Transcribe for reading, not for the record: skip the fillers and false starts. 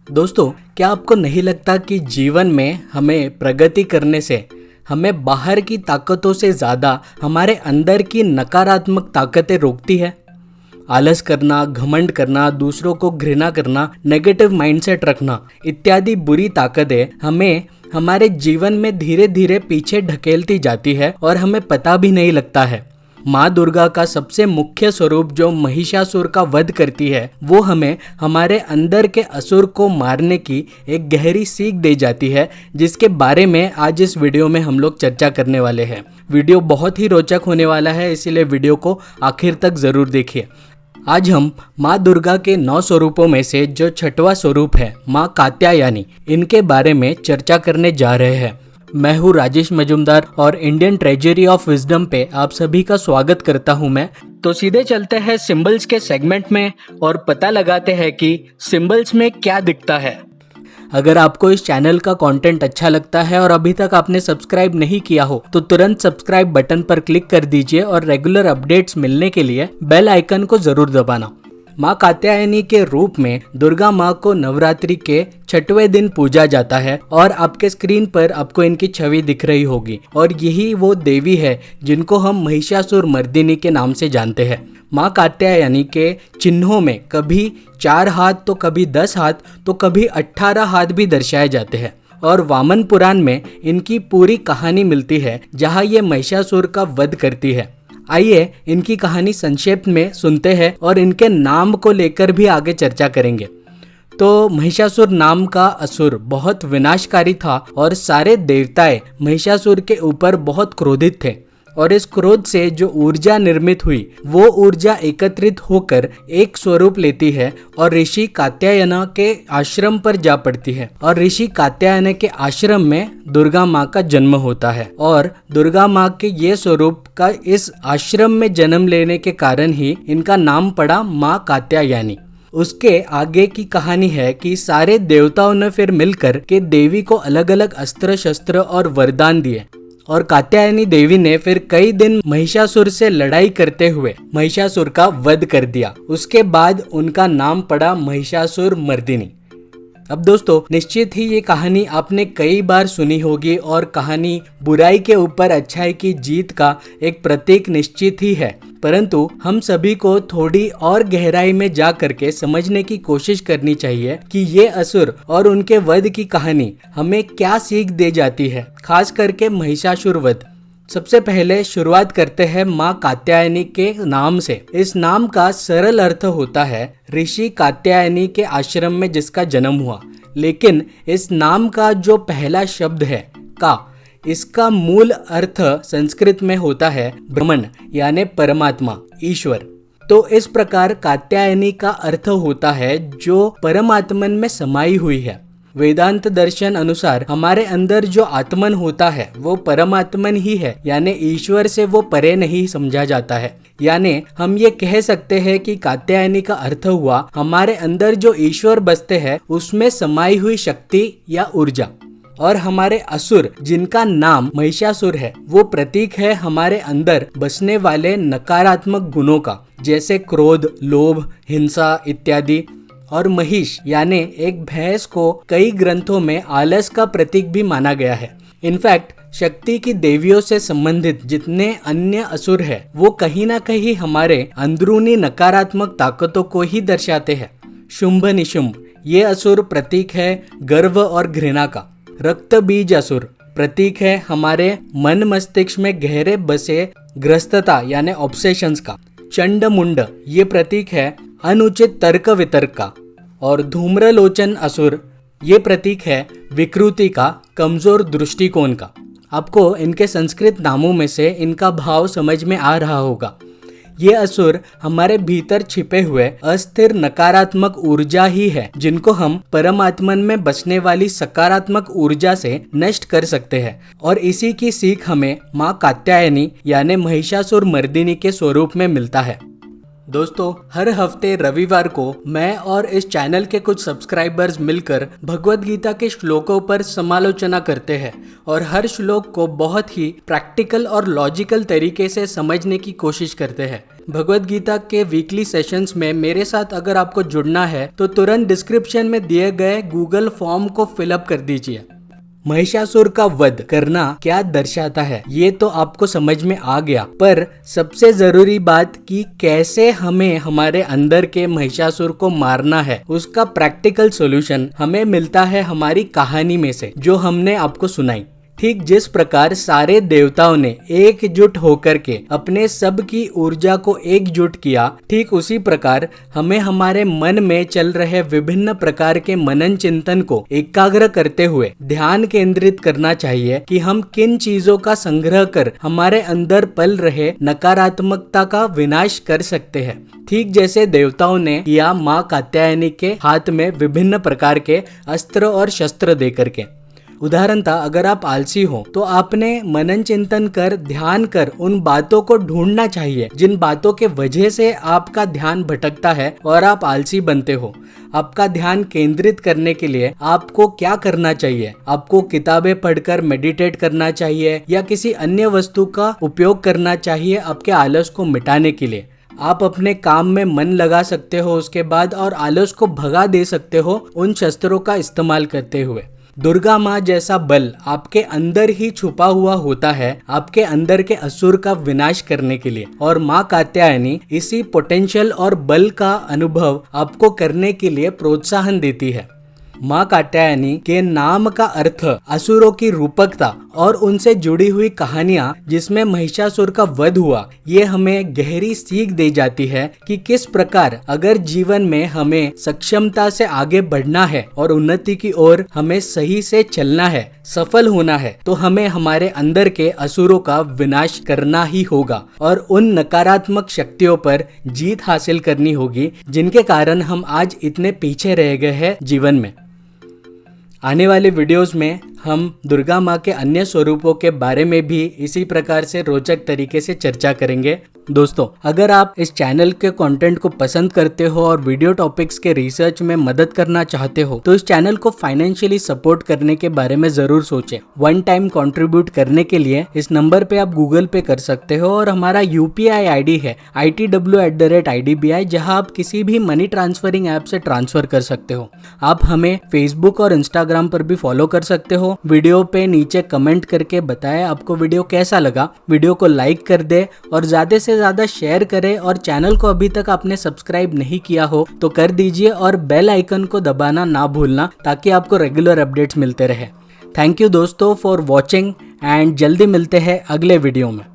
दोस्तों, क्या आपको नहीं लगता कि जीवन में हमें प्रगति करने से हमें बाहर की ताकतों से ज़्यादा हमारे अंदर की नकारात्मक ताकतें रोकती है? आलस करना, घमंड करना, दूसरों को घृणा करना, नेगेटिव माइंडसेट रखना इत्यादि बुरी ताकतें हमें हमारे जीवन में धीरे धीरे पीछे ढकेलती जाती है और हमें पता भी नहीं लगता है। माँ दुर्गा का सबसे मुख्य स्वरूप जो महिषासुर का वध करती है, वो हमें हमारे अंदर के असुर को मारने की एक गहरी सीख दे जाती है, जिसके बारे में आज इस वीडियो में हम लोग चर्चा करने वाले हैं। वीडियो बहुत ही रोचक होने वाला है, इसीलिए वीडियो को आखिर तक ज़रूर देखिए। आज हम माँ दुर्गा के 9 स्वरूपों में से जो 6वां स्वरूप है माँ कात्यायनी, इनके बारे में चर्चा करने जा रहे हैं। मैं हूँ राजेश मजुमदार और इंडियन ट्रेजरी ऑफ विजडम पे आप सभी का स्वागत करता हूँ मैं। तो सीधे चलते हैं सिंबल्स के सेगमेंट में और पता लगाते हैं कि सिंबल्स में क्या दिखता है। अगर आपको इस चैनल का कंटेंट अच्छा लगता है और अभी तक आपने सब्सक्राइब नहीं किया हो तो तुरंत सब्सक्राइब बटन पर क्लिक कर दीजिए और रेगुलर अपडेट्स मिलने के लिए बेल आइकन को जरूर दबाना। माँ कात्यायनी के रूप में दुर्गा माँ को नवरात्रि के 6वें दिन पूजा जाता है और आपके स्क्रीन पर आपको इनकी छवि दिख रही होगी और यही वो देवी है जिनको हम महिषासुर मर्दिनी के नाम से जानते हैं। माँ कात्यायनी के चिन्हों में कभी 4 हाथ तो कभी 10 हाथ तो कभी 18 हाथ भी दर्शाए जाते हैं और वामन पुराण में इनकी पूरी कहानी मिलती है जहाँ ये महिषासुर का वध करती है। आइए इनकी कहानी संक्षेप में सुनते हैं और इनके नाम को लेकर भी आगे चर्चा करेंगे। तो महिषासुर नाम का असुर बहुत विनाशकारी था और सारे देवताएं महिषासुर के ऊपर बहुत क्रोधित थे और इस क्रोध से जो ऊर्जा निर्मित हुई वो ऊर्जा एकत्रित होकर एक स्वरूप लेती है और ऋषि कात्यायना के आश्रम पर जा पड़ती है और ऋषि कात्यायन के आश्रम में दुर्गा माँ का जन्म होता है और दुर्गा माँ के ये स्वरूप का इस आश्रम में जन्म लेने के कारण ही इनका नाम पड़ा माँ कात्यायनी। उसके आगे की कहानी है कि सारे देवताओं ने फिर मिलकर के देवी को अलग अलग अस्त्र शस्त्र और वरदान दिए और कात्यायनी देवी ने फिर कई दिन महिषासुर से लड़ाई करते हुए महिषासुर का वध कर दिया। उसके बाद उनका नाम पड़ा महिषासुर मर्दिनी। अब दोस्तों, निश्चित ही ये कहानी आपने कई बार सुनी होगी और कहानी बुराई के ऊपर अच्छाई की जीत का एक प्रतीक निश्चित ही है, परंतु हम सभी को थोड़ी और गहराई में जा करके समझने की कोशिश करनी चाहिए कि ये असुर और उनके वध की कहानी हमें क्या सीख दे जाती है, खास करके महिषासुर वध। सबसे पहले शुरुआत करते हैं माँ कात्यायनी के नाम से। इस नाम का सरल अर्थ होता है ऋषि कात्यायनी के आश्रम में जिसका जन्म हुआ, लेकिन इस नाम का जो पहला शब्द है का, इसका मूल अर्थ संस्कृत में होता है ब्रह्मन यानी परमात्मा, ईश्वर। तो इस प्रकार कात्यायनी का अर्थ होता है जो परमात्मन में समाई हुई है। वेदांत दर्शन अनुसार हमारे अंदर जो आत्मन होता है वो परमात्मन ही है, यानी ईश्वर से वो परे नहीं समझा जाता है। यानी हम ये कह सकते हैं कि कात्यायनी का अर्थ हुआ हमारे अंदर जो ईश्वर बसते हैं उसमें समाई हुई शक्ति या ऊर्जा। और हमारे असुर जिनका नाम महिषासुर है वो प्रतीक है हमारे अंदर बसने वाले नकारात्मक गुणों का, जैसे क्रोध, लोभ, हिंसा इत्यादि। और महिष यानी एक भैंस को कई ग्रंथों में आलस का प्रतीक भी माना गया है। इनफैक्ट शक्ति की देवियों से संबंधित जितने अन्य असुर हैं वो कहीं ना कहीं हमारे अंदरूनी नकारात्मक ताकतों को ही दर्शाते हैं। शुंभ निशुंभ ये असुर प्रतीक है गर्व और घृणा का। रक्त बीज असुर प्रतीक है हमारे मन मस्तिष्क में गहरे बसे ग्रस्तता यानी ऑब्सेशंस का। चंड मुंड ये प्रतीक है अनुचित तर्क वितर्क का। और धूम्रलोचन असुर ये प्रतीक है विकृति का, कमजोर दृष्टिकोण का। आपको इनके संस्कृत नामों में से इनका भाव समझ में आ रहा होगा। ये असुर हमारे भीतर छिपे हुए अस्थिर नकारात्मक ऊर्जा ही है जिनको हम परमात्मन में बसने वाली सकारात्मक ऊर्जा से नष्ट कर सकते हैं। और इसी की सीख हमें माँ कात्यायनी यानी महिषासुर मर्दिनी के स्वरूप में मिलता है। दोस्तों, हर हफ्ते रविवार को मैं और इस चैनल के कुछ सब्सक्राइबर्स मिलकर भगवत गीता के श्लोकों पर समालोचना करते हैं और हर श्लोक को बहुत ही प्रैक्टिकल और लॉजिकल तरीके से समझने की कोशिश करते हैं। भगवत गीता के वीकली सेशंस में मेरे साथ अगर आपको जुड़ना है तो तुरंत डिस्क्रिप्शन में दिए गए गूगल फॉर्म को फिलअप कर दीजिए। महिषासुर का वध करना क्या दर्शाता है ये तो आपको समझ में आ गया, पर सबसे जरूरी बात कि कैसे हमें हमारे अंदर के महिषासुर को मारना है, उसका प्रैक्टिकल सॉल्यूशन हमें मिलता है हमारी कहानी में से जो हमने आपको सुनाई। ठीक जिस प्रकार सारे देवताओं ने एकजुट होकर के अपने सब की ऊर्जा को एकजुट किया, ठीक उसी प्रकार हमें हमारे मन में चल रहे विभिन्न प्रकार के मनन चिंतन को एकाग्र करते हुए ध्यान केंद्रित करना चाहिए कि हम किन चीजों का संग्रह कर हमारे अंदर पल रहे नकारात्मकता का विनाश कर सकते हैं। ठीक जैसे देवताओं ने किया माँ कात्यायनी के हाथ में विभिन्न प्रकार के अस्त्र और शस्त्र दे करके। उदाहरणतः अगर आप आलसी हो तो आपने मनन चिंतन कर ध्यान कर उन बातों को ढूंढना चाहिए जिन बातों के वजह से आपका ध्यान भटकता है और आप आलसी बनते हो। आपका ध्यान केंद्रित करने के लिए आपको क्या करना चाहिए? आपको किताबें पढ़कर मेडिटेट करना चाहिए या किसी अन्य वस्तु का उपयोग करना चाहिए आपके आलस को मिटाने के लिए। आप अपने काम में मन लगा सकते हो उसके बाद और आलस को भगा दे सकते हो उन शस्त्रों का इस्तेमाल करते हुए। दुर्गा माँ जैसा बल आपके अंदर ही छुपा हुआ होता है आपके अंदर के असुर का विनाश करने के लिए, और माँ कात्यायनी इसी पोटेंशियल और बल का अनुभव आपको करने के लिए प्रोत्साहन देती है। माँ कात्यायनी के नाम का अर्थ असुरों की रूपकता और उनसे जुड़ी हुई कहानियाँ जिसमें महिषासुर का वध हुआ, ये हमें गहरी सीख दे जाती है कि किस प्रकार अगर जीवन में हमें सक्षमता से आगे बढ़ना है और उन्नति की ओर हमें सही से चलना है, सफल होना है, तो हमें हमारे अंदर के असुरों का विनाश करना ही होगा और उन नकारात्मक शक्तियों पर जीत हासिल करनी होगी जिनके कारण हम आज इतने पीछे रह गए हैं जीवन में। आने वाले वीडियोस में हम दुर्गा माँ के अन्य स्वरूपों के बारे में भी इसी प्रकार से रोचक तरीके से चर्चा करेंगे। दोस्तों, अगर आप इस चैनल के कंटेंट को पसंद करते हो और वीडियो टॉपिक्स के रिसर्च में मदद करना चाहते हो तो इस चैनल को फाइनेंशियली सपोर्ट करने के बारे में जरूर सोचें। वन टाइम कंट्रीब्यूट करने के लिए इस नंबर पे आप गूगल पे कर सकते हो और हमारा UPI ID है ITW@IDBI, जहां आप किसी भी मनी ट्रांसफरिंग ऐप से ट्रांसफर कर सकते हो। आप हमें फेसबुक और इंस्टाग्राम पर भी फॉलो कर सकते हो। वीडियो पे नीचे कमेंट करके बताएं आपको वीडियो कैसा लगा। वीडियो को लाइक कर दे और ज्यादा से ज्यादा शेयर करें, और चैनल को अभी तक आपने सब्सक्राइब नहीं किया हो तो कर दीजिए और बेल आइकन को दबाना ना भूलना ताकि आपको रेगुलर अपडेट्स मिलते रहे। थैंक यू दोस्तों फॉर वॉचिंग एंड जल्दी मिलते हैं अगले वीडियो में।